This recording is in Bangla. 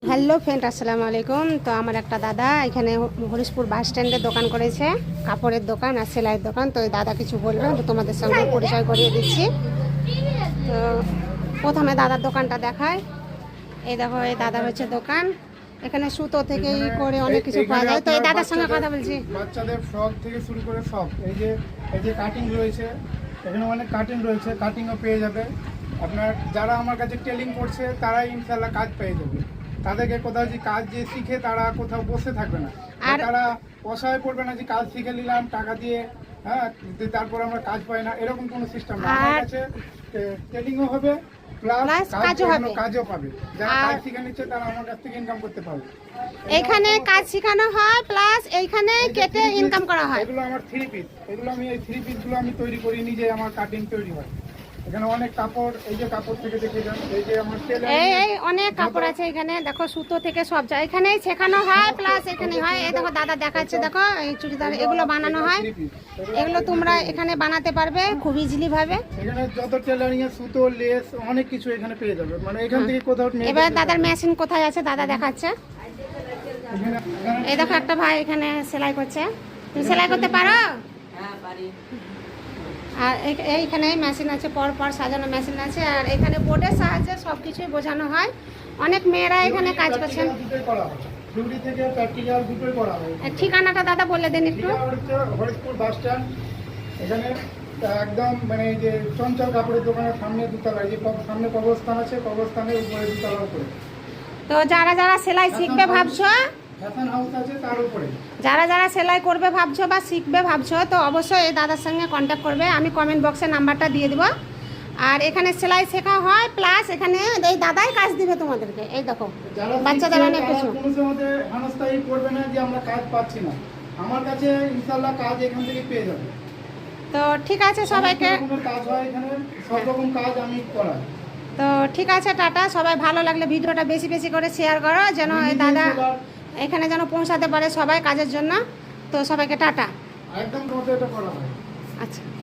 হ্যালো ফ্রেন্ড, আসসালামু আলাইকুম। তো আমার একটা দাদা এখানে হরিশপুর বাস স্ট্যান্ডে দোকান করেছে, কাপড়ের দোকান আর সেলাইয়ের দোকান। তো এই দাদা কিছু বলবেন, তো তোমাদের সঙ্গে পরিচয় করিয়ে দিচ্ছি। তো প্রথমে দাদার দোকানটা দেখায়। এই দেখো, এই দাদার হচ্ছে দোকান। এখানে সুতো থেকে করে অনেক কিছু পাওয়া যায়। তো এই দাদার সঙ্গে কথা বলছি। বাচ্চাদের ফ্রক থেকে শুরু করে সব, এই যে কাটিং রয়েছে, এখানে অনেক কাটিং রয়েছে, কাটিংও পেয়ে যাবে। আপনার যারা আমার কাছে টেলিং করছে তারাই ইনশাল্লাহ কাজ পেয়ে যাবে। তাদেরকে কোথাও যে কাজ যে শিখে তারা কোথাও বসে থাকবে না, আর তারা অসহায় পড়বে না যে কাজ শিখে নিলাম টাকা দিয়ে, হ্যাঁ, তারপর আমরা কাজ পাই না, এরকম কোনো সিস্টেম না। আমার কাছে টেলিংও হবে প্লাস কাজও পাবে। যারা কাজ শিখে নিচ্ছে তারা আমার কাছ থেকে ইনকাম করতে পারবে। এখানে কাজ শেখানো হয় প্লাস এইখানে কেটে ইনকাম করা হয়। এগুলো আমার 3 পিস, এগুলো আমি এই 3 পিসগুলো আমি তৈরি করি নিজে, আমার কাটিং তৈরি হয়। এখানে অনেক কাপড়, এই যে কাপড় থেকে দেখে যান, এই যে আমার এই অনেক কাপড় আছে এখানে। দেখো সুতো থেকে সব যায়, এখানেই শেখানো হয় প্লাস এখানে হয়। এই দেখো দাদা দেখাচ্ছে, দেখো এই চুড়িদার এগুলো বানানো হয়। এগুলো তোমরা এখানে বানাতে পারবে খুব ইজিলি ভাবে। এখানে যত টেলারিং এর সুতো, লেস, অনেক কিছু এখানে পেয়ে যাবে। মানে এখান থেকে কোথাও নেই। এবার দাদার মেশিন কোথায় আছে দাদা দেখাচ্ছে। এই দেখো একটা ভাই এখানে সেলাই করছে। তুমি সেলাই করতে পারো? হ্যাঁ, পারি। আর এইখানে মেশিন আছে, পর পর সাজানো মেশিন আছে। আর এখানে বোর্ডের সাহায্যে সব কিছুই বোঝানো হয়। অনেক মেয়েরা এখানে কাজ করছেন। থিওরি থেকে প্র্যাকটিক্যাল দুটোই করা হয়। ঠিকানাটা দাদা বলে দেন একটু। হরিশপুর বাস স্ট্যান্ড, এখানে একদম মানে এই যে চঞ্চল কাপড়ের দোকানের সামনে দুতলা, এই যে সামনে কবরস্থান আছে, কবরস্থানের উপরে দুতলার উপরে। তো যারা যারা সেলাই শিখবে ভাবছো, ফ্যাশন হাউস আছে তার উপরে, যারা যারা সেলাই করবে ভাবছো বা শিখবে ভাবছো, তো অবশ্যই এই দাদার সঙ্গে কন্ট্যাক্ট করবে। আমি কমেন্ট বক্সে নাম্বারটা দিয়ে দেবো। আর এখানে সেলাই শেখা হয় প্লাস এখানে এই দাদাই কাজ দিবে তোমাদেরকে। এই দেখো বাচ্চাদের অনেক কিছু। কোনো সময়তে অনস্থায়ী করবে না যে আমরা কাজ পাচ্ছি না, আমার কাছে ইনশাআল্লাহ কাজ এখান থেকে পেয়ে যাবে। তো ঠিক আছে, সবাইকে কাজ হয় এখানে, সব রকম কাজ আমি করাই। তো ঠিক আছে, টাটা। সবাই ভালো লাগলে ভিডিওটা বেশি বেশি করে শেয়ার করো, যেন এই দাদা এখানে যেন পৌঁছাতে পারে সবাই কাজের জন্য। তো সবাইকে টাটা। একদম এটা করা হয়। আচ্ছা।